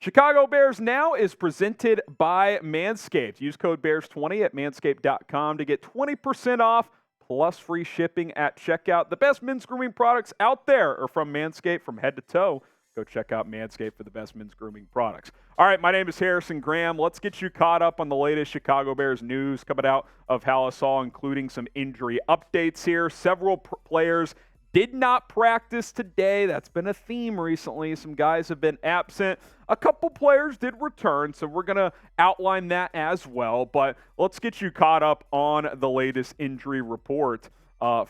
Chicago Bears Now is presented by Manscaped. Use code BEARS20 at manscaped.com to get 20% off plus free shipping at checkout. The best men's grooming products out there are from Manscaped from head to toe. Go check out Manscaped for the best men's grooming products. All right, my name is Harrison Graham. Let's get you caught up on the latest Chicago Bears news coming out of Halas Hall, including some injury updates here. Several players did not practice today. That's been a theme recently. Some guys have been absent. A couple players did return, so we're going to outline that as well. But let's get you caught up on the latest injury report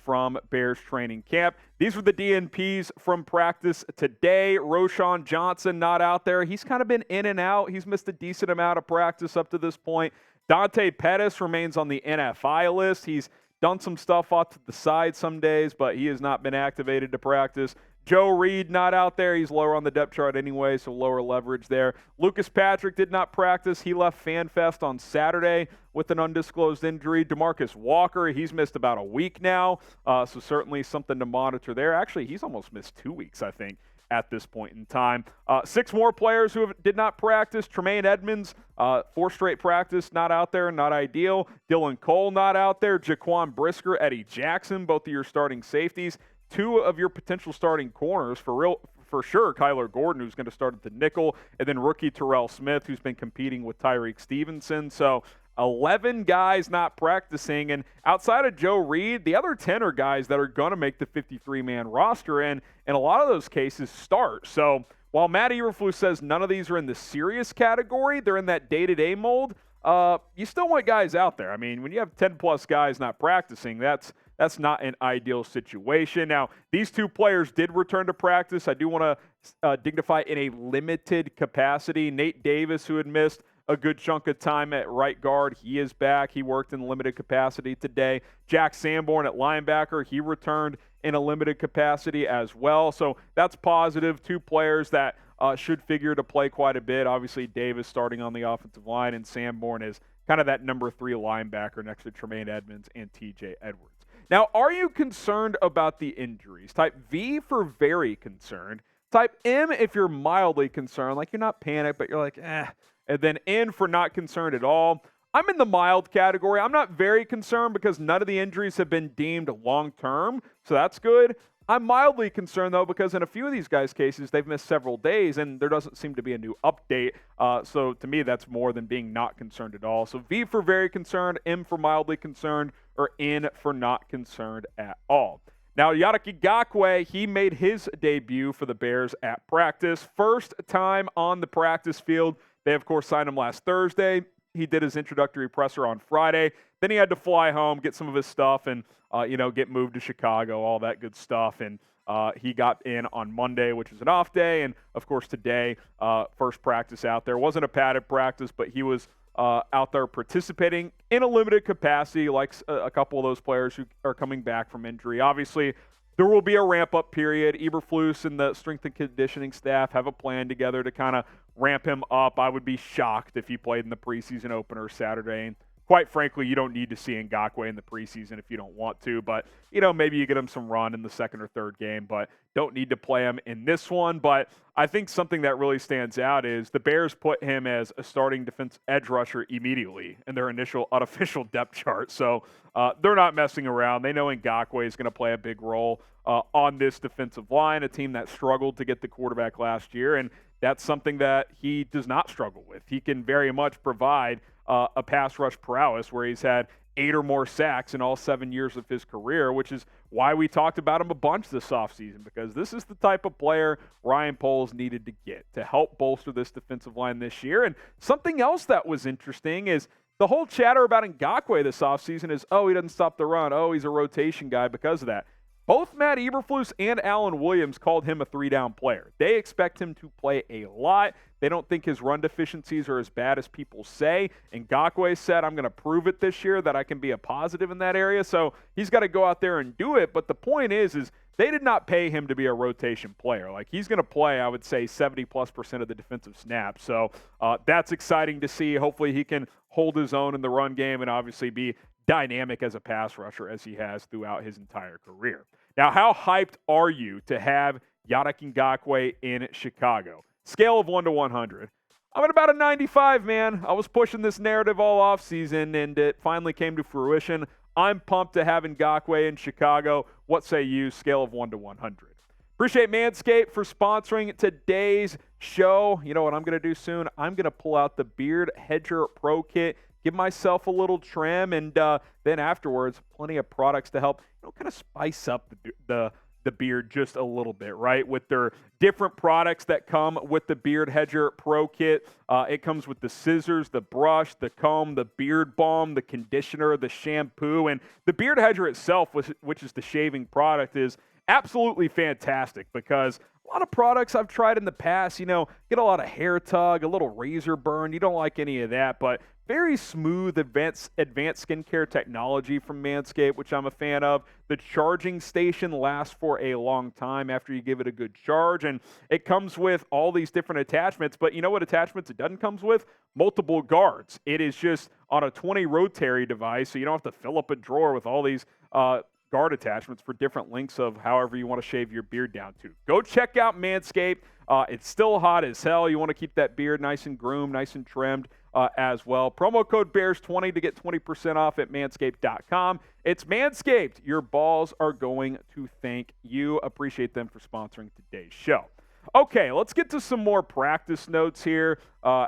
from Bears training camp. These were the DNPs from practice today. Roschon Johnson not out there. He's kind of been in and out. He's missed a decent amount of practice up to this point. Dante Pettis remains on the NFI list. He's done some stuff off to the side some days, but he has not been activated to practice. Joe Reed not out there. He's lower on the depth chart anyway, so lower leverage there. Lucas Patrick did not practice. He left FanFest on Saturday with an undisclosed injury. DeMarcus Walker, he's missed about a week now, so certainly something to monitor there. Actually, he's almost missed 2 weeks, I think, at this point in time. 6 more players who did not practice. Tremaine Edmunds, 4 straight practice, not out there, not ideal. Dylan Cole not out there. Jaquan Brisker, Eddie Jackson, both of your starting safeties. 2 of your potential starting corners, for sure, Kyler Gordon, who's going to start at the nickel, and then rookie Terell Smith, who's been competing with Tyreek Stevenson. So 11 guys not practicing, and outside of Joe Reed, the other 10 are guys that are going to make the 53-man roster, and in a lot of those cases start. So while Matt Eberflus says none of these are in the serious category, they're in that day-to-day mold, you still want guys out there. I mean, when you have 10-plus guys not practicing, that's not an ideal situation. Now, these 2 players did return to practice. I do want to dignify in a limited capacity. Nate Davis, who had missed a good chunk of time at right guard, he is back. He worked in limited capacity today. Jack Sanborn at linebacker, he returned in a limited capacity as well. So that's positive. 2 players that should figure to play quite a bit. Obviously, Davis starting on the offensive line, and Sanborn is kind of that number 3 linebacker next to Tremaine Edmunds and TJ Edwards. Now, are you concerned about the injuries? Type V for very concerned. Type M if you're mildly concerned, like you're not panicked, but you're like, eh. And then N for not concerned at all. I'm in the mild category. I'm not very concerned because none of the injuries have been deemed long-term, so that's good. I'm mildly concerned, though, because in a few of these guys' cases, they've missed several days, and there doesn't seem to be a new update. So to me, that's more than being not concerned at all. So V for very concerned, M for mildly concerned, or N for not concerned at all. Now, Yannick Ngakoue, he made his debut for the Bears at practice. First time on the practice field. They, of course, signed him last Thursday. He did his introductory presser on Friday. Then he had to fly home, get some of his stuff, and get moved to Chicago, all that good stuff. And he got in on Monday, which is an off day. And, of course, today, first practice out there. Wasn't a padded practice, but he was out there participating in a limited capacity, like a couple of those players who are coming back from injury. Obviously, there will be a ramp-up period. Eberflus and the strength and conditioning staff have a plan together to kind of ramp him up. I would be shocked if he played in the preseason opener Saturday. And quite frankly, you don't need to see Ngakoue in the preseason if you don't want to. But, maybe you get him some run in the second or third game, but don't need to play him in this one. But I think something that really stands out is the Bears put him as a starting defense edge rusher immediately in their initial unofficial depth chart. So they're not messing around. They know Ngakoue is going to play a big role on this defensive line, a team that struggled to get the quarterback last year. And that's something that he does not struggle with. He can very much provide a pass rush prowess where he's had 8 or more sacks in all 7 years of his career, which is why we talked about him a bunch this offseason, because this is the type of player Ryan Poles needed to get to help bolster this defensive line this year. And something else that was interesting is the whole chatter about Ngakoue this offseason is, he doesn't stop the run. He's a rotation guy because of that. Both Matt Eberflus and Alan Williams called him a 3-down player. They expect him to play a lot. They don't think his run deficiencies are as bad as people say. And Ngakoue said, I'm going to prove it this year that I can be a positive in that area. So he's got to go out there and do it. But the point is they did not pay him to be a rotation player. Like, he's going to play, I would say, 70+% of the defensive snaps. So that's exciting to see. Hopefully he can hold his own in the run game and obviously be dynamic as a pass rusher as he has throughout his entire career. Now, how hyped are you to have Yannick Ngakoue in Chicago? Scale of 1 to 100. I'm at about a 95, man. I was pushing this narrative all offseason, and it finally came to fruition. I'm pumped to have Ngakoue in Chicago. What say you? Scale of 1 to 100. Appreciate Manscaped for sponsoring today's show. You know what I'm going to do soon? I'm going to pull out the Beard Hedger Pro Kit, give myself a little trim, and then afterwards, plenty of products to help, kind of spice up the beard just a little bit, right? With their different products that come with the Beard Hedger Pro Kit. It comes with the scissors, the brush, the comb, the beard balm, the conditioner, the shampoo, and the Beard Hedger itself, which is the shaving product, is absolutely fantastic because a lot of products I've tried in the past, get a lot of hair tug, a little razor burn. You don't like any of that, but very smooth advanced skincare technology from Manscaped, which I'm a fan of. The charging station lasts for a long time after you give it a good charge, and it comes with all these different attachments. But you know what attachments it doesn't come with? Multiple guards. It is just on a 20 rotary device, so you don't have to fill up a drawer with all these guard attachments for different lengths of however you want to shave your beard down to. Go check out Manscaped. It's still hot as hell. You want to keep that beard nice and groomed, nice and trimmed as well. Promo code BEARS20 to get 20% off at manscaped.com. It's Manscaped. Your balls are going to thank you. Appreciate them for sponsoring today's show. Okay, let's get to some more practice notes here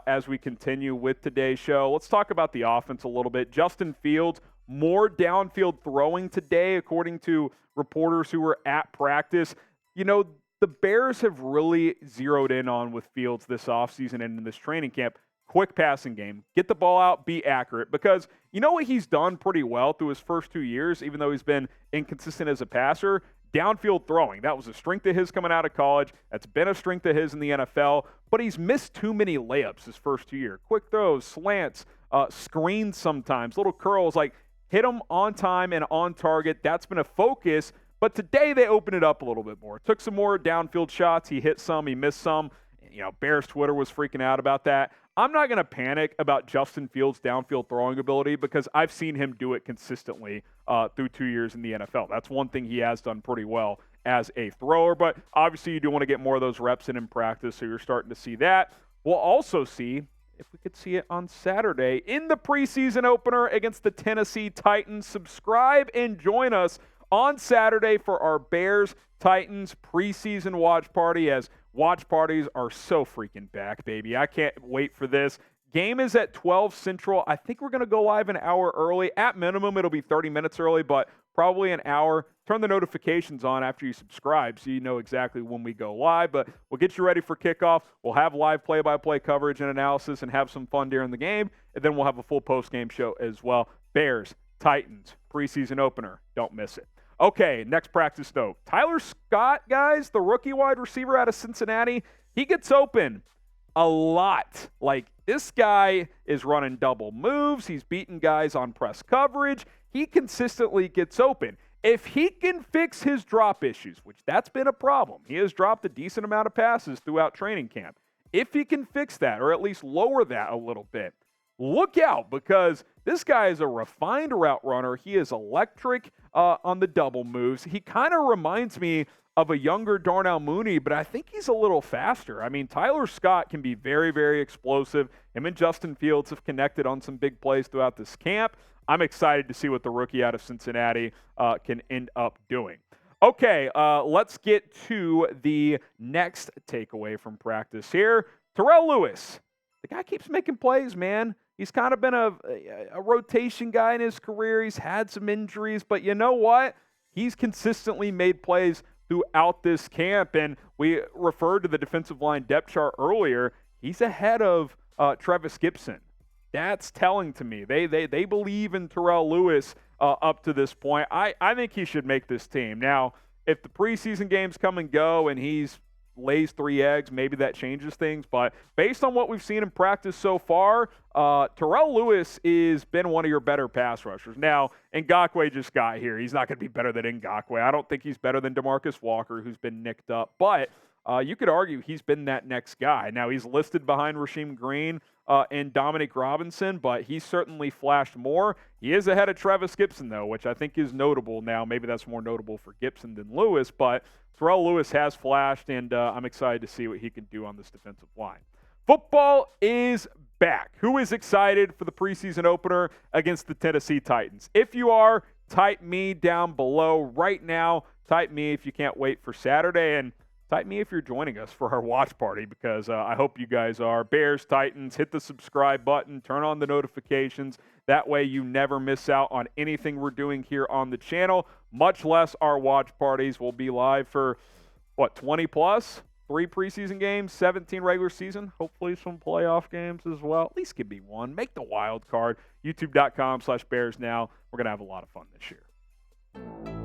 as we continue with today's show. Let's talk about the offense a little bit. Justin Fields, more downfield throwing today, according to reporters who were at practice. The Bears have really zeroed in on with Fields this offseason and in this training camp. Quick passing game. Get the ball out, be accurate. Because you know what he's done pretty well through his first 2 years, even though he's been inconsistent as a passer? Downfield throwing. That was a strength of his coming out of college. That's been a strength of his in the NFL. But he's missed too many layups his first 2 years. Quick throws, slants, screens sometimes, little curls. Hit them on time and on target. That's been a focus. But today they opened it up a little bit more. Took some more downfield shots. He hit some. He missed some. Bears Twitter was freaking out about that. I'm not going to panic about Justin Fields' downfield throwing ability because I've seen him do it consistently through 2 years in the NFL. That's one thing he has done pretty well as a thrower. But obviously you do want to get more of those reps in practice, so you're starting to see that. We'll also see, if we could see it on Saturday, in the preseason opener against the Tennessee Titans. Subscribe and join us on Saturday for our Bears-Titans preseason watch party, as watch parties are so freaking back, baby. I can't wait for this. Game is at 12 Central. I think we're going to go live an hour early. At minimum, it'll be 30 minutes early, but probably an hour. Turn the notifications on after you subscribe so you know exactly when we go live. But we'll get you ready for kickoff. We'll have live play-by-play coverage and analysis and have some fun during the game. And then we'll have a full post-game show as well. Bears, Titans, preseason opener. Don't miss it. Okay, next practice note. Tyler Scott, guys, the rookie wide receiver out of Cincinnati, he gets open a lot. This guy is running double moves. He's beating guys on press coverage. He consistently gets open. If he can fix his drop issues, which that's been a problem, he has dropped a decent amount of passes throughout training camp. If he can fix that, or at least lower that a little bit, look out, because this guy is a refined route runner. He is electric on the double moves. He kind of reminds me of a younger Darnell Mooney, but I think he's a little faster. I mean, Tyler Scott can be very, very explosive. Him and Justin Fields have connected on some big plays throughout this camp. I'm excited to see what the rookie out of Cincinnati can end up doing. Okay, let's get to the next takeaway from practice here. Terrell Lewis. The guy keeps making plays, man. He's kind of been a rotation guy in his career. He's had some injuries, but you know what? He's consistently made plays throughout this camp, and we referred to the defensive line depth chart earlier. He's ahead of Trevis Gibson. That's telling to me. They believe in Terrell Lewis up to this point. I think he should make this team. Now, if the preseason games come and go and he's lays 3 eggs, maybe that changes things. But based on what we've seen in practice so far, Terrell Lewis has been one of your better pass rushers. Now, Ngakoue just got here. He's not going to be better than Ngakoue. I don't think he's better than DeMarcus Walker, who's been nicked up. But you could argue he's been that next guy. Now, he's listed behind Rasheem Green in Dominic Robinson, but he certainly flashed more. He is ahead of Travis Gibson, though, which I think is notable now. Maybe that's more notable for Gibson than Lewis, but Terrell Lewis has flashed, and I'm excited to see what he can do on this defensive line. Football is back. Who is excited for the preseason opener against the Tennessee Titans? If you are, type me down below right now. Type me if you can't wait for Saturday, and type me if you're joining us for our watch party, because I hope you guys are. Bears, Titans, hit the subscribe button, turn on the notifications. That way you never miss out on anything we're doing here on the channel, much less our watch parties. Will be live for, 20 plus? 3 preseason games, 17 regular season, hopefully some playoff games as well. At least give me one. Make the wild card. YouTube.com/BearsNow. We're going to have a lot of fun this year.